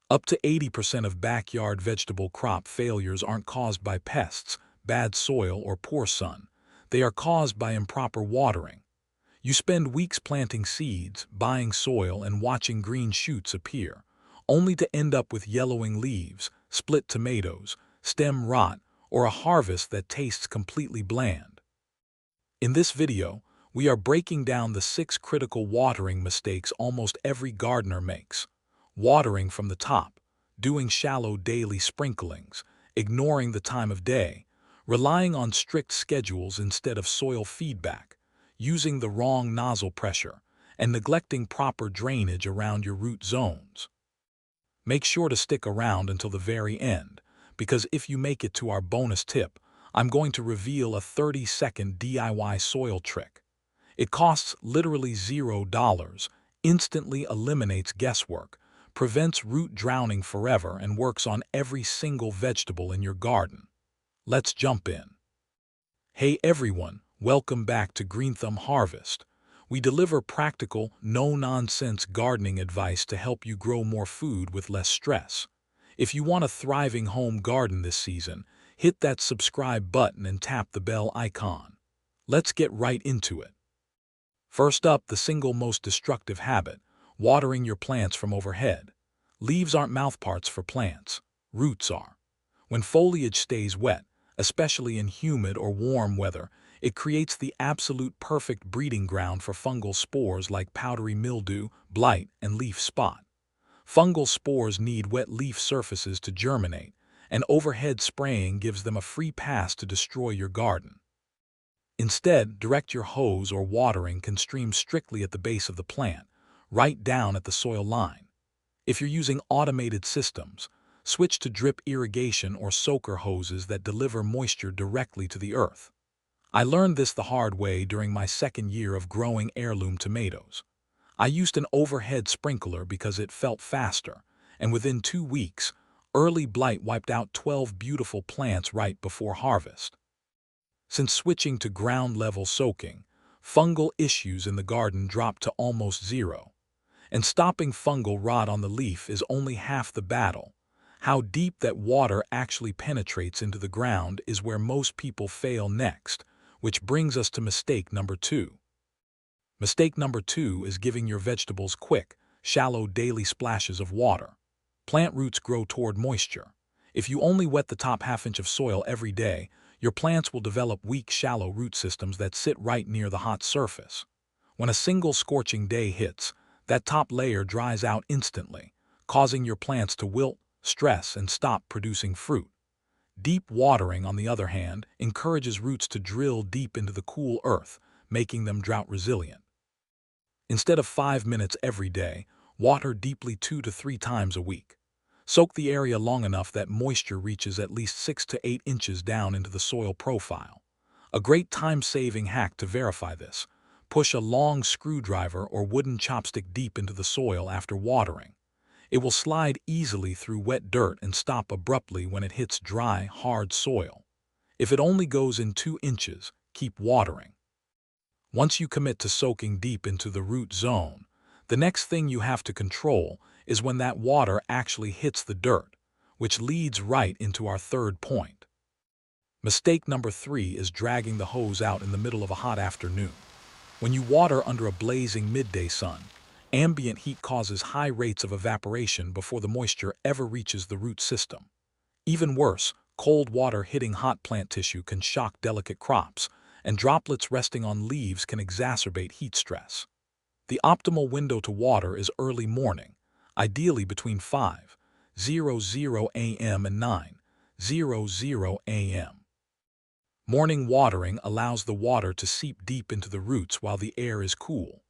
Up to 80% of backyard vegetable crop failures aren't caused by pests, bad soil, or poor sun. They are caused by improper watering. You spend weeks planting seeds, buying soil, and watching green shoots appear, only to end up with yellowing leaves, split tomatoes, stem rot, or a harvest that tastes completely bland. In this video, we are breaking down the 6 critical watering mistakes almost every gardener makes. Watering from the top, doing shallow daily sprinklings, ignoring the time of day, relying on strict schedules instead of soil feedback, using the wrong nozzle pressure, and neglecting proper drainage around your root zones. Make sure to stick around until the very end, because if you make it to our bonus tip, I'm going to reveal a 30-second DIY soil trick. It costs literally $0, instantly eliminates guesswork, prevents root drowning forever, and works on every single vegetable in your garden. Let's jump in. Hey everyone, welcome back to Green Thumb Harvest. We deliver practical, no-nonsense gardening advice to help you grow more food with less stress. If you want a thriving home garden this season, hit that subscribe button and tap the bell icon. Let's get right into it. First up, the single most destructive habit, watering your plants from overhead. Leaves aren't mouthparts for plants, roots are. When foliage stays wet, especially in humid or warm weather, it creates the absolute perfect breeding ground for fungal spores like powdery mildew, blight, and leaf spot. Fungal spores need wet leaf surfaces to germinate, and overhead spraying gives them a free pass to destroy your garden. Instead, direct your hose or watering can stream strictly at the base of the plant, right down at the soil line. If you're using automated systems, switch to drip irrigation or soaker hoses that deliver moisture directly to the earth. I learned this the hard way during my second year of growing heirloom tomatoes. I used an overhead sprinkler because it felt faster, and within 2 weeks, early blight wiped out 12 beautiful plants right before harvest. Since switching to ground-level soaking, fungal issues in the garden dropped to almost zero. And stopping fungal rot on the leaf is only half the battle. How deep that water actually penetrates into the ground is where most people fail next, which brings us to mistake number 2. Mistake number 2 is giving your vegetables quick, shallow daily splashes of water. Plant roots grow toward moisture. If you only wet the top half-inch of soil every day, your plants will develop weak, shallow root systems that sit right near the hot surface. When a single scorching day hits, that top layer dries out instantly, causing your plants to wilt, stress, and stop producing fruit. Deep watering, on the other hand, encourages roots to drill deep into the cool earth, making them drought resilient. Instead of 5 minutes every day, water deeply 2 to 3 times a week. Soak the area long enough that moisture reaches at least 6 to 8 inches down into the soil profile. A great time-saving hack to verify this: push a long screwdriver or wooden chopstick deep into the soil after watering. It will slide easily through wet dirt and stop abruptly when it hits dry, hard soil. If it only goes in 2 inches, keep watering. Once you commit to soaking deep into the root zone, the next thing you have to control is when that water actually hits the dirt, which leads right into our third point. Mistake number 3 is dragging the hose out in the middle of a hot afternoon. When you water under a blazing midday sun, ambient heat causes high rates of evaporation before the moisture ever reaches the root system. Even worse, cold water hitting hot plant tissue can shock delicate crops, and droplets resting on leaves can exacerbate heat stress. The optimal window to water is early morning, ideally between 5:00 a.m. and 9:00 a.m. Morning watering allows the water to seep deep into the roots while the air is cool.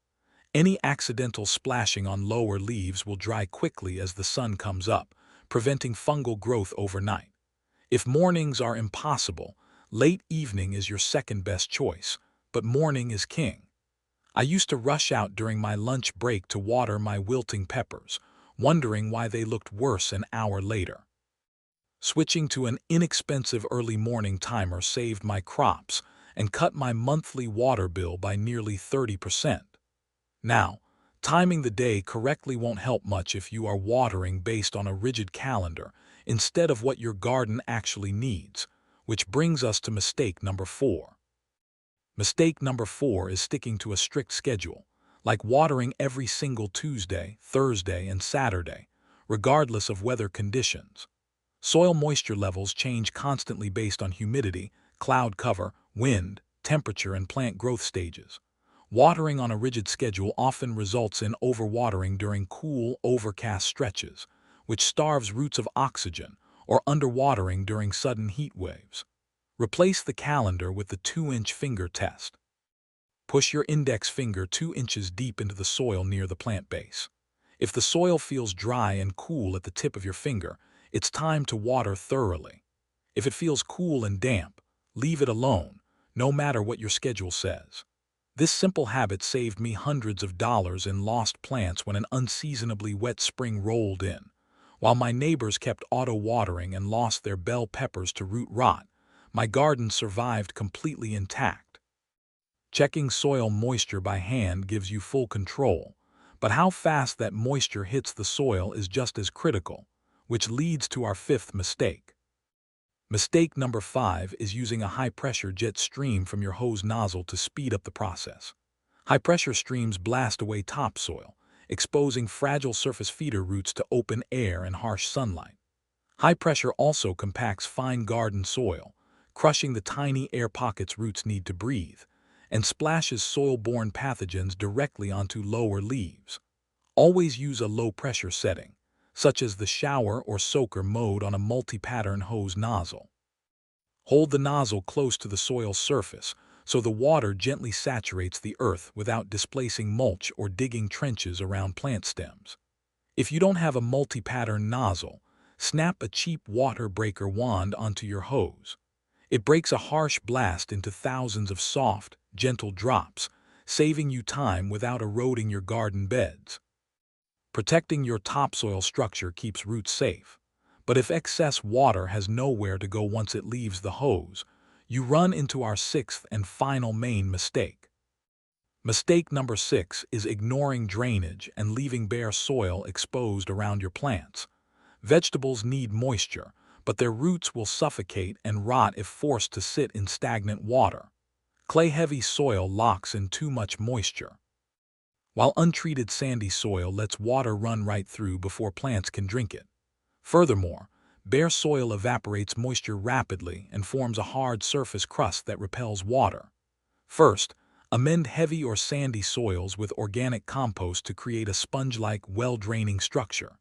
Any accidental splashing on lower leaves will dry quickly as the sun comes up, preventing fungal growth overnight. If mornings are impossible, late evening is your second best choice, but morning is king. I used to rush out during my lunch break to water my wilting peppers, wondering why they looked worse an hour later. Switching to an inexpensive early morning timer saved my crops and cut my monthly water bill by nearly 30%. Now, Timing the day correctly won't help much if you are watering based on a rigid calendar instead of what your garden actually needs, which brings us to mistake number 4. Mistake number 4 is sticking to a strict schedule, like watering every single Tuesday, Thursday, and Saturday, regardless of weather conditions. Soil moisture levels change constantly based on humidity, cloud cover, wind, temperature, and plant growth stages. Watering on a rigid schedule often results in overwatering during cool, overcast stretches, which starves roots of oxygen, or underwatering during sudden heat waves. Replace the calendar with the 2-inch finger test. Push your index finger 2 inches deep into the soil near the plant base. If the soil feels dry and cool at the tip of your finger, it's time to water thoroughly. If it feels cool and damp, leave it alone, no matter what your schedule says. This simple habit saved me hundreds of dollars in lost plants when an unseasonably wet spring rolled in. While my neighbors kept auto-watering and lost their bell peppers to root rot, my garden survived completely intact. Checking soil moisture by hand gives you full control, but how fast that moisture hits the soil is just as critical, which leads to our 5th mistake. Mistake number 5 is using a high-pressure jet stream from your hose nozzle to speed up the process. High-pressure streams blast away topsoil, exposing fragile surface feeder roots to open air and harsh sunlight. High pressure also compacts fine garden soil, crushing the tiny air pockets roots need to breathe, and splashes soil-borne pathogens directly onto lower leaves. Always use a low-pressure setting, such as the shower or soaker mode on a multi-pattern hose nozzle. Hold the nozzle close to the soil's surface so the water gently saturates the earth without displacing mulch or digging trenches around plant stems. If you don't have a multi-pattern nozzle, snap a cheap water breaker wand onto your hose. It breaks a harsh blast into thousands of soft, gentle drops, saving you time without eroding your garden beds. Protecting your topsoil structure keeps roots safe, but if excess water has nowhere to go once it leaves the hose, you run into our 6th and final main mistake. Mistake number 6 is ignoring drainage and leaving bare soil exposed around your plants. Vegetables need moisture, but their roots will suffocate and rot if forced to sit in stagnant water. Clay-heavy soil locks in too much moisture, while untreated sandy soil lets water run right through before plants can drink it. Furthermore, bare soil evaporates moisture rapidly and forms a hard surface crust that repels water. First, amend heavy or sandy soils with organic compost to create a sponge-like, well-draining structure.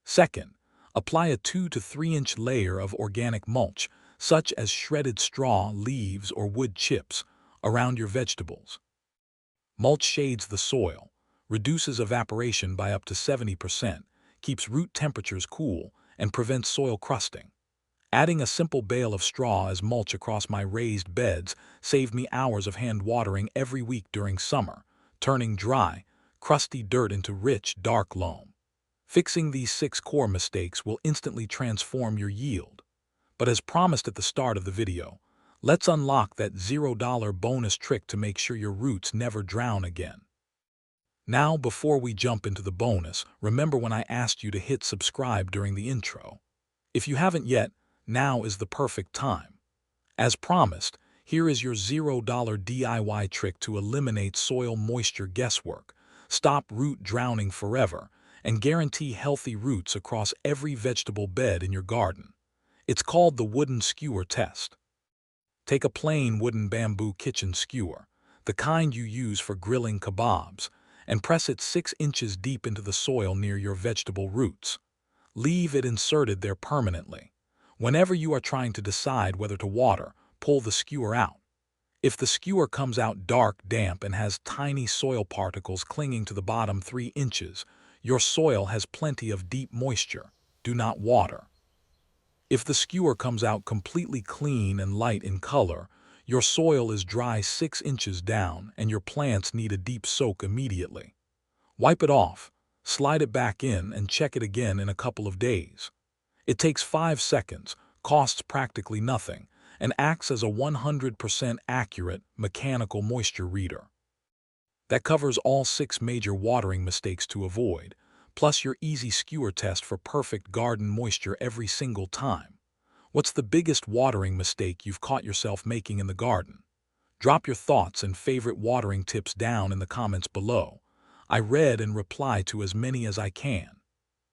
Second, apply a 2 to 3 inch layer of organic mulch, such as shredded straw, leaves, or wood chips, around your vegetables. Mulch shades the soil, reduces evaporation by up to 70%, keeps root temperatures cool, and prevents soil crusting. Adding a simple bale of straw as mulch across my raised beds saved me hours of hand watering every week during summer, turning dry, crusty dirt into rich, dark loam. Fixing these 6 core mistakes will instantly transform your yield. But as promised at the start of the video, let's unlock that $0 bonus trick to make sure your roots never drown again. Now, before we jump into the bonus, remember when I asked you to hit subscribe during the intro. If you haven't yet, now is the perfect time. As promised, here is your $0 DIY trick to eliminate soil moisture guesswork, stop root drowning forever, and guarantee healthy roots across every vegetable bed in your garden. It's called the wooden skewer test. Take a plain wooden bamboo kitchen skewer, the kind you use for grilling kebabs, and press it 6 inches deep into the soil near your vegetable roots. Leave it inserted there permanently. Whenever you are trying to decide whether to water, pull the skewer out. If the skewer comes out dark, damp, and has tiny soil particles clinging to the bottom 3 inches, your soil has plenty of deep moisture. Do not water. If the skewer comes out completely clean and light in color, your soil is dry 6 inches down and your plants need a deep soak immediately. Wipe it off, slide it back in, and check it again in a couple of days. It takes 5 seconds, costs practically nothing, and acts as a 100% accurate mechanical moisture reader. That covers all 6 major watering mistakes to avoid, plus your easy skewer test for perfect garden moisture every single time. What's the biggest watering mistake you've caught yourself making in the garden? Drop your thoughts and favorite watering tips down in the comments below. I read and reply to as many as I can.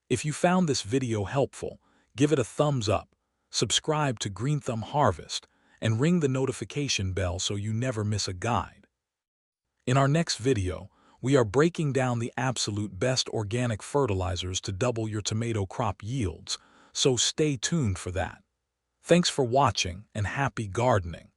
If you found this video helpful, give it a thumbs up, subscribe to Green Thumb Harvest, and ring the notification bell so you never miss a guide. In our next video, we are breaking down the absolute best organic fertilizers to double your tomato crop yields, so stay tuned for that. Thanks for watching and happy gardening.